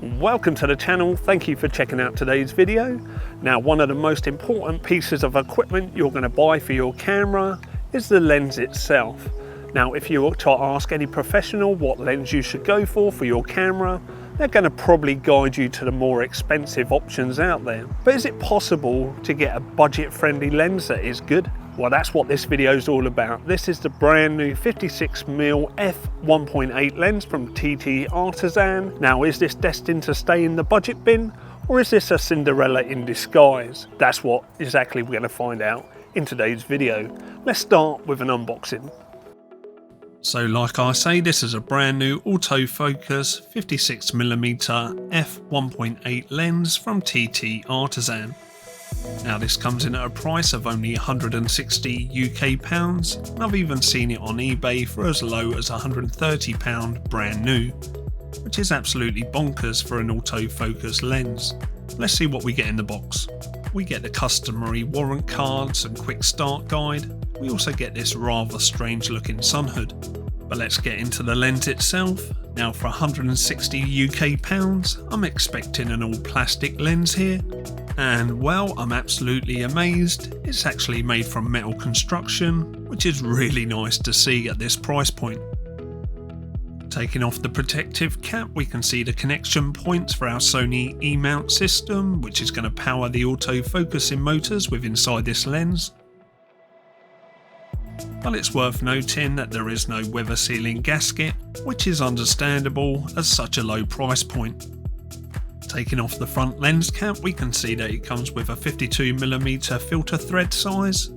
Welcome to the channel, thank you for checking out today's video. Now, one of the most important pieces of equipment you're going to buy for your camera is the lens itself. Now, if you were to ask any professional what lens you should go for your camera, they're going to probably guide you to the more expensive options out there. But is it possible to get a budget-friendly lens that is good? Well, that's what this video is all about. This is the brand new 56mm F1.8 lens from TTArtisan. Now, is this destined to stay in the budget bin, or is this a Cinderella in disguise? That's what exactly we're going to find out in today's video. Let's start with an unboxing. So like I say, this is a brand new autofocus 56mm F1.8 lens from TTArtisan. Now, this comes in at a price of only 160 UK pounds, and I've even seen it on eBay for as low as £130 brand new, which is absolutely bonkers for an autofocus lens. Let's see what we get in the box. We get the customary warrant cards and quick start guide. We also get this rather strange looking sun hood. But let's get into the lens itself. Now, for 160 UK pounds, I'm expecting an all plastic lens here. And well, I'm absolutely amazed. It's actually made from metal construction, which is really nice to see at this price point. Taking off the protective cap, we can see the connection points for our Sony E-mount system, which is going to power the autofocusing motors within inside this lens. But it's worth noting that there is no weather sealing gasket, which is understandable at such a low price point. Taking off the front lens cap, we can see that it comes with a 52mm filter thread size.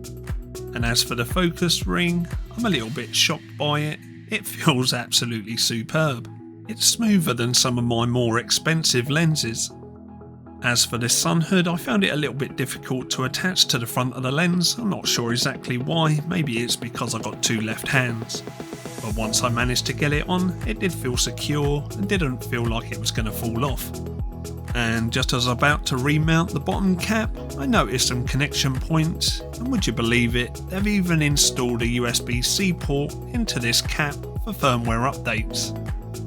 And as for the focus ring, I'm a little bit shocked by it. It feels absolutely superb. It's smoother than some of my more expensive lenses. As for this sun hood, I found it a little bit difficult to attach to the front of the lens. I'm not sure exactly why, maybe it's because I got two left hands. But once I managed to get it on, it did feel secure and didn't feel like it was going to fall off. And just as I was about to remount the bottom cap, I noticed some connection points, and would you believe it, they've even installed a USB-C port into this cap for firmware updates.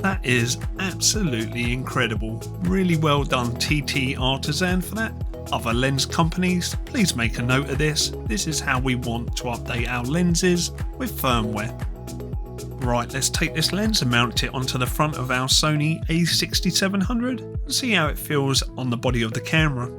That is absolutely incredible. Really well done TTArtisan for that. Other lens companies, please make a note of this. This is how we want to update our lenses with firmware. Right, let's take this lens and mount it onto the front of our Sony a6700 and see how it feels on the body of the camera.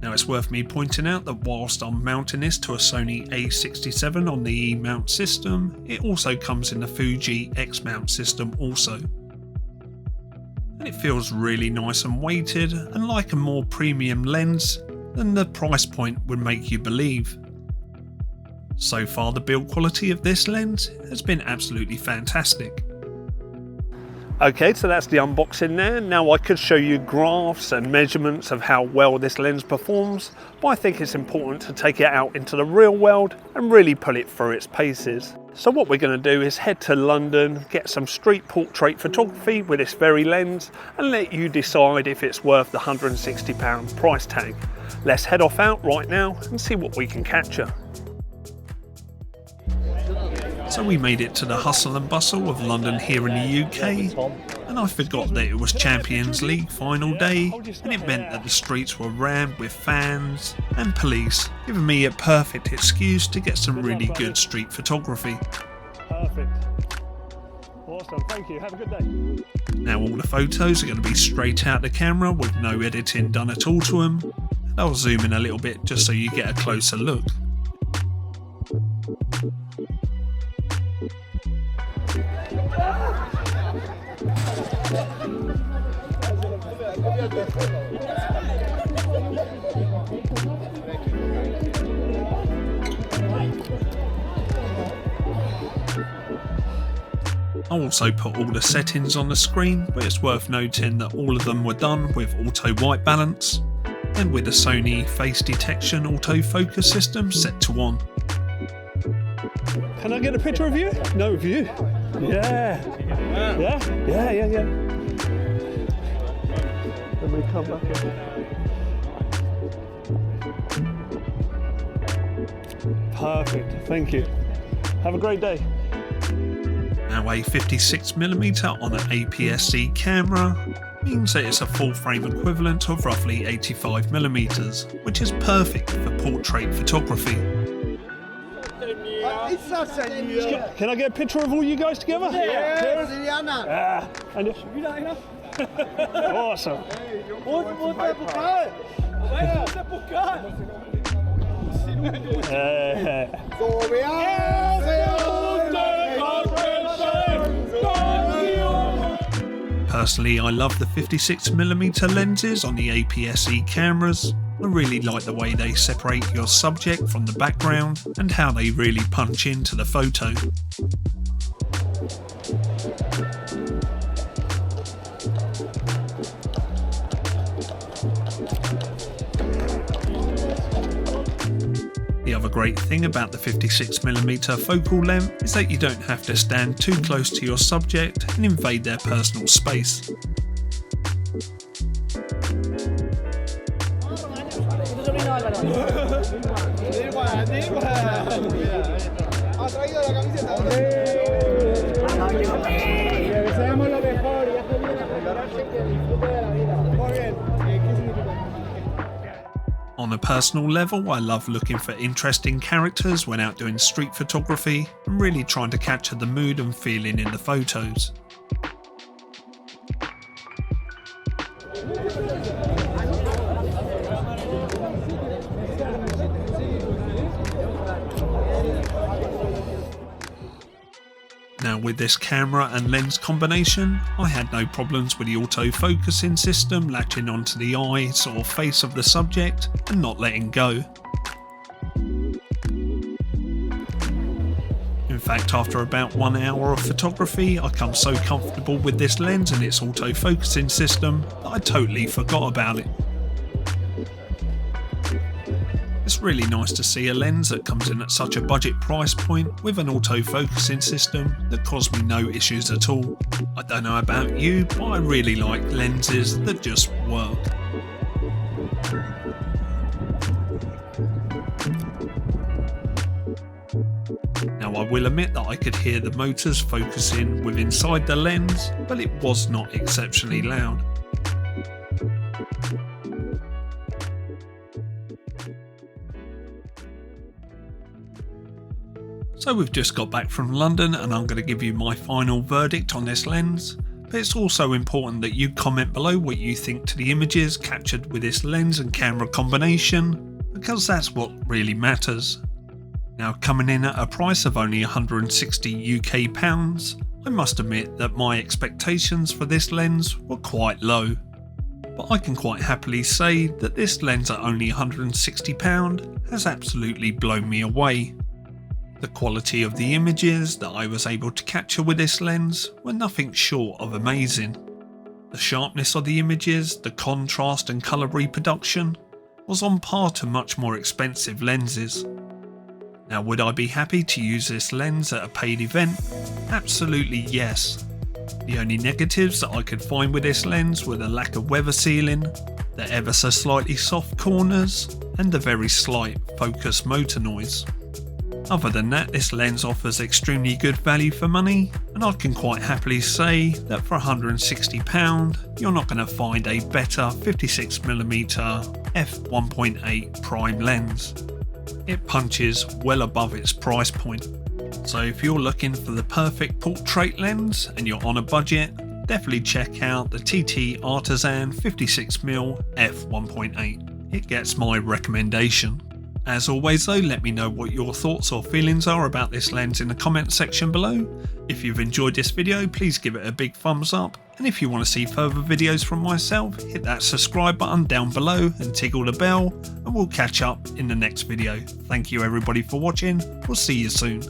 Now, it's worth me pointing out that whilst I'm mounting this to a Sony a67 on the E-mount system, it also comes in the Fuji X-mount system also. And it feels really nice and weighted and like a more premium lens than the price point would make you believe. So far, the build quality of this lens has been absolutely fantastic. Okay, so that's the unboxing there. Now, I could show you graphs and measurements of how well this lens performs, but I think it's important to take it out into the real world and really put it through its paces. So what we're going to do is head to London, get some street portrait photography with this very lens, and let you decide if it's worth the £160 price tag. Let's head off out right now and see what we can capture. So we made it to the hustle and bustle of London here in the UK, and I forgot that it was Champions League final day, and it meant that the streets were rammed with fans and police, giving me a perfect excuse to get some really good street photography. Perfect. Awesome, thank you. Have a good day. Now, all the photos are going to be straight out the camera with no editing done at all to them. And I'll zoom in a little bit just so you get a closer look. I also put all the settings on the screen, but it's worth noting that all of them were done with auto white balance and with the Sony face detection autofocus system set to on. Can I get a picture of you? No, of you. Yeah. Yeah. Let me come back in. Perfect, thank you. Have a great day. Now, a 56mm on an aps-c camera means that it's a full frame equivalent of roughly 85mm, which is perfect for portrait photography. Can I get a picture of all you guys together? Yeah. Awesome. Personally, I love the 56mm lenses on the aps-c cameras. I really like the way they separate your subject from the background and how they really punch into the photo. The other great thing about the 56mm focal length is that you don't have to stand too close to your subject and invade their personal space. On a personal level, I love looking for interesting characters when out doing street photography and really trying to capture the mood and feeling in the photos. Now with this camera and lens combination, I had no problems with the autofocusing system latching onto the eyes or face of the subject and not letting go. In fact, after about 1 hour of photography, I come so comfortable with this lens and its autofocusing system that I totally forgot about it. It's really nice to see a lens that comes in at such a budget price point with an autofocusing system that caused me no issues at all. I don't know about you, but I really like lenses that just work. Now I will admit that I could hear the motors focusing with inside the lens, but it was not exceptionally loud. So we've just got back from London and I'm going to give you my final verdict on this lens, but it's also important that you comment below what you think to the images captured with this lens and camera combination, because that's what really matters. Now coming in at a price of only 160 UK pounds, I must admit that my expectations for this lens were quite low. But I can quite happily say that this lens at only £160 has absolutely blown me away. The quality of the images that I was able to capture with this lens were nothing short of amazing. The sharpness of the images, the contrast and colour reproduction was on par to much more expensive lenses. Now would I be happy to use this lens at a paid event? Absolutely yes. The only negatives that I could find with this lens were the lack of weather sealing, the ever so slightly soft corners and the very slight focus motor noise. Other than that, this lens offers extremely good value for money, and I can quite happily say that for £160 you're not going to find a better 56mm F1.8 prime lens. It punches well above its price point. So if you're looking for the perfect portrait lens and you're on a budget, definitely check out the TTArtisan 56mm F1.8. It gets my recommendation. As always though, let me know what your thoughts or feelings are about this lens in the comment section below. If you've enjoyed this video, please give it a big thumbs up, and if you want to see further videos from myself, hit that subscribe button down below and tickle the bell, and we'll catch up in the next video. Thank you everybody for watching, we'll see you soon.